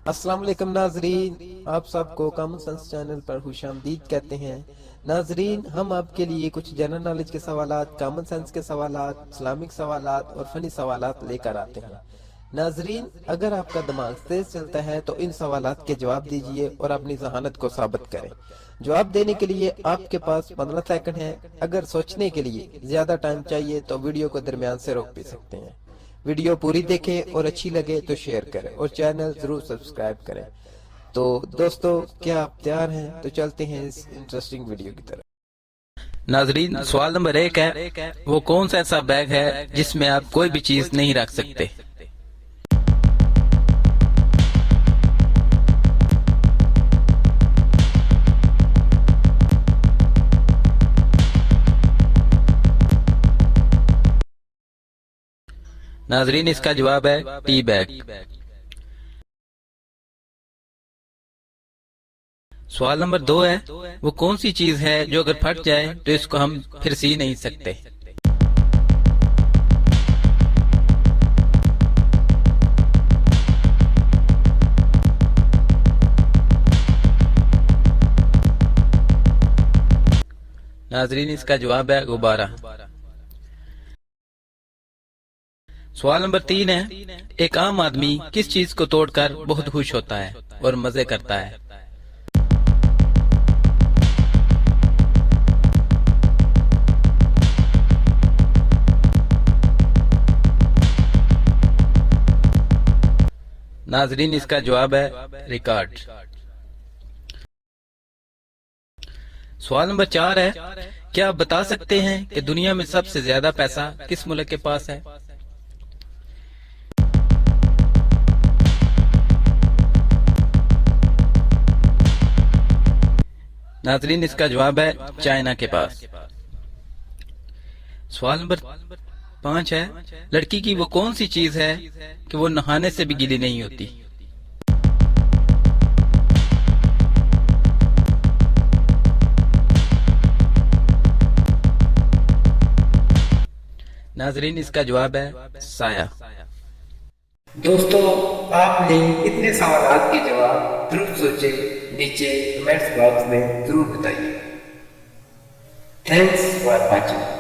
अस्सलाम वालेकुम नाजरीन, आप सबको कॉमन सेंस चैनल पर खुशामदीद कहते हैं। नाजरीन, हम आपके लिए कुछ जनरल नॉलेज के सवालात, कॉमन सेंस के सवालात, इस्लामिक सवालात और फनी सवालात लेकर आते हैं। नाजरीन, अगर आपका दिमाग तेज चलता है तो इन सवालात के जवाब दीजिए और अपनी जहानत को साबित करें। जवाब देने के लिए आपके पास 15 सेकंड है। अगर सोचने के लिए ज्यादा टाइम चाहिए तो वीडियो को दरमियान से रोक भी सकते हैं। वीडियो पूरी देखें और अच्छी लगे तो शेयर करें और चैनल जरूर सब्सक्राइब करें। तो दोस्तों, क्या आप तैयार हैं? तो चलते हैं इस इंटरेस्टिंग वीडियो की तरफ। नाजरीन, सवाल नंबर 1 है, वो कौन सा ऐसा बैग है जिसमें आप कोई भी चीज नहीं रख सकते? नाजरीन, इसका जवाब है टी बैग। सवाल नंबर 2 है, वो कौन सी चीज है जो अगर फट जाए तो इसको हम फिर सी नहीं सकते? नाजरीन, इसका जवाब है गुब्बारा। सवाल नंबर 3 है, एक आम आदमी किस चीज को तोड़कर बहुत खुश होता है और मजे करता है? नाजरीन, इसका जवाब है रिकॉर्ड। सवाल नंबर 4 है, क्या आप बता सकते हैं कि दुनिया में सबसे ज्यादा पैसा किस मुल्क के पास है? नाजरीन, इसका जवाब है चाइना के पास। सवाल नंबर 5 है, लड़की की वो कौन सी चीज है कि वो नहाने से भी गीली नहीं होती? नाजरीन, इसका जवाब है साया। दोस्तों, आपने इतने सवालात के जवाब जरूर सोचे, नीचे कमेंट्स बॉक्स में जरूर बताइए। Thanks for watching.